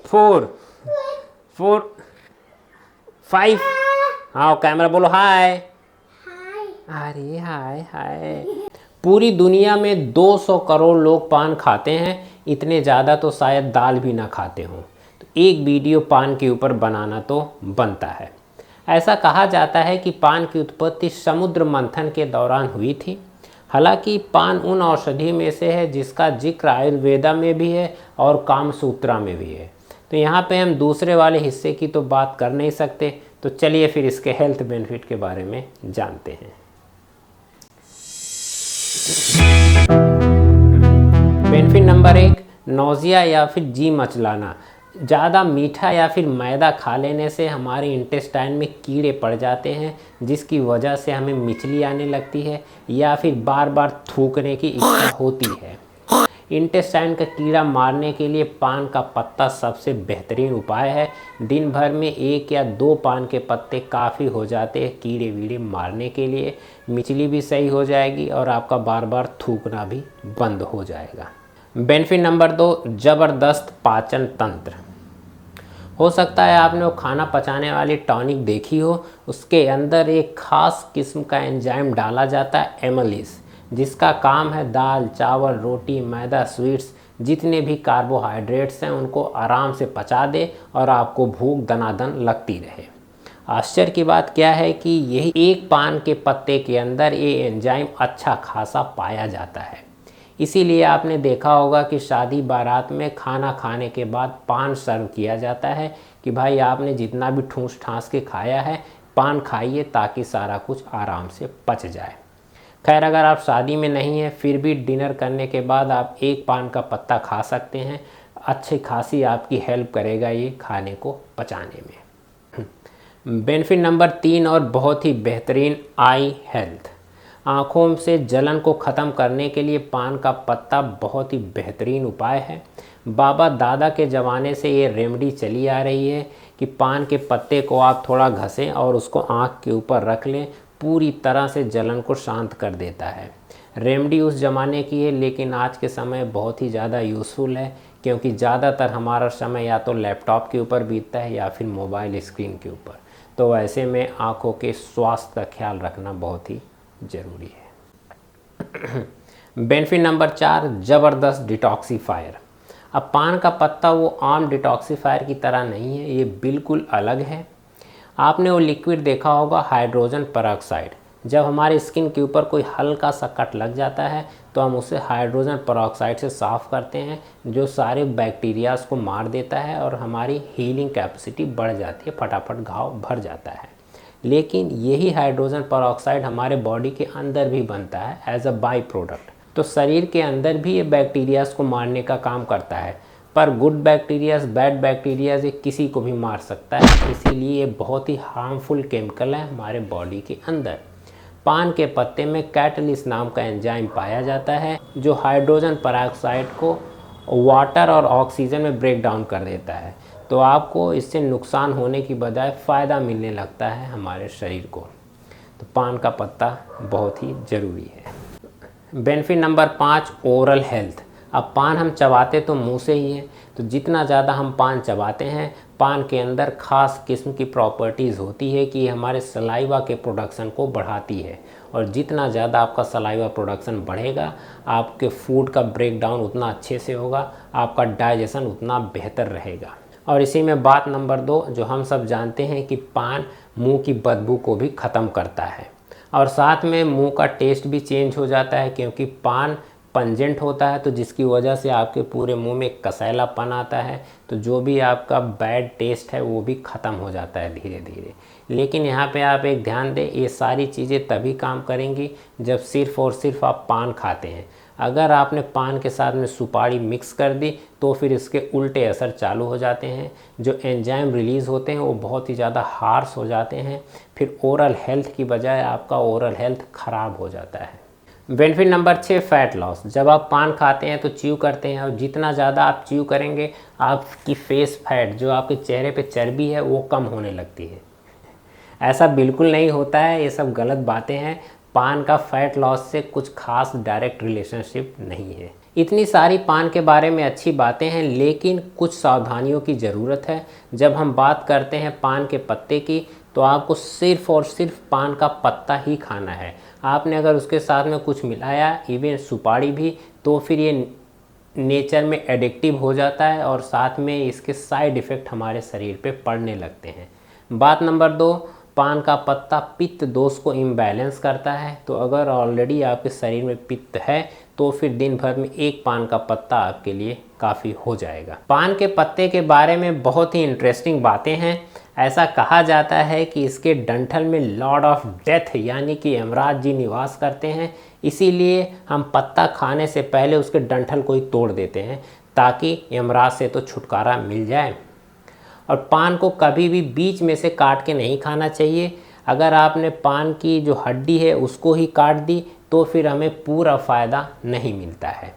4 4 5। हाँ कैमरा बोलो हाय। अरे हाय हाय। पूरी दुनिया में 200 करोड़ लोग पान खाते हैं, इतने ज़्यादा तो शायद दाल भी ना खाते हों। तो एक वीडियो पान के ऊपर बनाना तो बनता है। ऐसा कहा जाता है कि पान की उत्पत्ति समुद्र मंथन के दौरान हुई थी। हालांकि पान उन औषधि में से है जिसका जिक्र आयुर्वेदा में भी है और कामसूत्रा में भी है। तो यहाँ पे हम दूसरे वाले हिस्से की तो बात कर नहीं सकते, तो चलिए फिर इसके हेल्थ बेनिफिट के बारे में जानते हैं। बेनिफिट नंबर 1, नौजिया या फिर जी मचलाना। ज़्यादा मीठा या फिर मैदा खा लेने से हमारे इंटेस्टाइन में कीड़े पड़ जाते हैं, जिसकी वजह से हमें मिचली आने लगती है या फिर बार बार थूकने की इच्छा होती है। इंटेस्टाइन का कीड़ा मारने के लिए पान का पत्ता सबसे बेहतरीन उपाय है। दिन भर में 1 या 2 पान के पत्ते काफ़ी हो जाते हैं कीड़े वीड़े मारने के लिए। मिचली भी सही हो जाएगी और आपका बार बार थूकना भी बंद हो जाएगा। बेनिफिट नंबर 2, ज़बरदस्त पाचन तंत्र। हो सकता है आपने वो खाना पचाने वाली टॉनिक देखी हो, उसके अंदर एक खास किस्म का एंजाइम डाला जाता है एमलिस, जिसका काम है दाल चावल रोटी मैदा स्वीट्स जितने भी कार्बोहाइड्रेट्स हैं उनको आराम से पचा दे और आपको भूख दनादन लगती रहे। आश्चर्य की बात क्या है कि यही एक पान के पत्ते के अंदर ये एंजाइम अच्छा खासा पाया जाता है। इसीलिए आपने देखा होगा कि शादी बारात में खाना खाने के बाद पान सर्व किया जाता है कि भाई आपने जितना भी ठूस ठास के खाया है पान खाइए ताकि सारा कुछ आराम से पच जाए। खैर अगर आप शादी में नहीं हैं फिर भी डिनर करने के बाद आप एक पान का पत्ता खा सकते हैं। अच्छी खासी आपकी हेल्प करेगा ये खाने को पचाने में। बेनिफिट नंबर 3 और बहुत ही बेहतरीन, आई हेल्थ। आँखों से जलन को ख़त्म करने के लिए पान का पत्ता बहुत ही बेहतरीन उपाय है। बाबा दादा के ज़माने से ये रेमेडी चली आ रही है कि पान के पत्ते को आप थोड़ा घसें और उसको आँख के ऊपर रख लें, पूरी तरह से जलन को शांत कर देता है। रेमेडी उस ज़माने की है लेकिन आज के समय बहुत ही ज़्यादा यूज़फुल है, क्योंकि ज़्यादातर हमारा समय या तो लैपटॉप के ऊपर बीतता है या फिर मोबाइल स्क्रीन के ऊपर। तो ऐसे में आँखों के स्वास्थ्य का ख्याल रखना बहुत ही ज़रूरी है। बेनिफिट नंबर 4, ज़बरदस्त डिटॉक्सीफायर। अब पान का पत्ता वो आम डिटॉक्सीफायर की तरह नहीं है, ये बिल्कुल अलग है। आपने वो लिक्विड देखा होगा हाइड्रोजन पेरोक्साइड। जब हमारे स्किन के ऊपर कोई हल्का सा कट लग जाता है तो हम उसे हाइड्रोजन पेरोक्साइड से साफ़ करते हैं, जो सारे बैक्टीरियाज को मार देता है और हमारी हीलिंग कैपेसिटी बढ़ जाती है, फटाफट घाव भर जाता है। लेकिन यही हाइड्रोजन पेरोक्साइड हमारे बॉडी के अंदर भी बनता है एज अ बाई प्रोडक्ट। तो शरीर के अंदर भी ये बैक्टीरियाज को मारने का काम करता है, पर गुड बैक्टीरियाज बैड बैक्टीरियाज ये किसी को भी मार सकता है। इसीलिए ये बहुत ही हार्मफुल केमिकल है हमारे बॉडी के अंदर। पान के पत्ते में कैटलिस्ट नाम का एंजाइम पाया जाता है जो हाइड्रोजन पेरोक्साइड को वाटर और ऑक्सीजन में ब्रेक डाउन कर देता है। तो आपको इससे नुकसान होने की बजाय फ़ायदा मिलने लगता है हमारे शरीर को। तो पान का पत्ता बहुत ही ज़रूरी है। Benefit number 5, oral health. अब पान हम चबाते तो मुंह से ही हैं, तो जितना ज़्यादा हम पान चबाते हैं, पान के अंदर ख़ास किस्म की प्रॉपर्टीज़ होती है कि हमारे सलाइवा के प्रोडक्शन को बढ़ाती है। और जितना ज़्यादा आपका सलाइवा प्रोडक्शन बढ़ेगा, आपके फूड का ब्रेक डाउन उतना अच्छे से होगा, आपका डाइजेशन उतना बेहतर रहेगा। और इसी में बात नंबर 2, जो हम सब जानते हैं कि पान मुंह की बदबू को भी ख़त्म करता है और साथ में मुंह का टेस्ट भी चेंज हो जाता है, क्योंकि पान पंजेंट होता है, तो जिसकी वजह से आपके पूरे मुंह में कसैलापन आता है। तो जो भी आपका बैड टेस्ट है वो भी ख़त्म हो जाता है धीरे धीरे। लेकिन यहाँ पे आप एक ध्यान दें, ये सारी चीज़ें तभी काम करेंगी जब सिर्फ़ और सिर्फ आप पान खाते हैं। अगर आपने पान के साथ में सुपारी मिक्स कर दी तो फिर इसके उल्टे असर चालू हो जाते हैं। जो एंजाइम रिलीज़ होते हैं वो बहुत ही ज़्यादा हार्श हो जाते हैं, फिर ओरल हेल्थ की बजाय आपका ओरल हेल्थ ख़राब हो जाता है। Benefit number 6, fat loss. जब आप पान खाते हैं तो च्यू करते हैं और जितना ज़्यादा आप च्यू करेंगे आपकी फेस फैट, जो आपके चेहरे पे चर्बी है, वो कम होने लगती है। ऐसा बिल्कुल नहीं होता है, ये सब गलत बातें हैं। पान का फैट लॉस से कुछ खास डायरेक्ट रिलेशनशिप नहीं है। इतनी सारी पान के बारे में अच्छी बातें हैं, लेकिन कुछ सावधानियों की ज़रूरत है। जब हम बात करते हैं पान के पत्ते की, तो आपको सिर्फ़ और सिर्फ पान का पत्ता ही खाना है। आपने अगर उसके साथ में कुछ मिलाया, इवन सुपारी भी, तो फिर ये नेचर में एडिक्टिव हो जाता है और साथ में इसके साइड इफ़ेक्ट हमारे शरीर पे पड़ने लगते हैं। बात नंबर 2, पान का पत्ता पित्त दोष को इम्बैलेंस करता है। तो अगर ऑलरेडी आपके शरीर में पित्त है तो फिर दिन भर में एक पान का पत्ता आपके लिए काफ़ी हो जाएगा। पान के पत्ते के बारे में बहुत ही इंटरेस्टिंग बातें हैं। ऐसा कहा जाता है कि इसके डंठल में लॉर्ड ऑफ डेथ यानी कि यमराज जी निवास करते हैं, इसीलिए हम पत्ता खाने से पहले उसके डंठल को ही तोड़ देते हैं ताकि यमराज से तो छुटकारा मिल जाए। और पान को कभी भी बीच में से काट के नहीं खाना चाहिए। अगर आपने पान की जो हड्डी है उसको ही काट दी तो फिर हमें पूरा फ़ायदा नहीं मिलता है।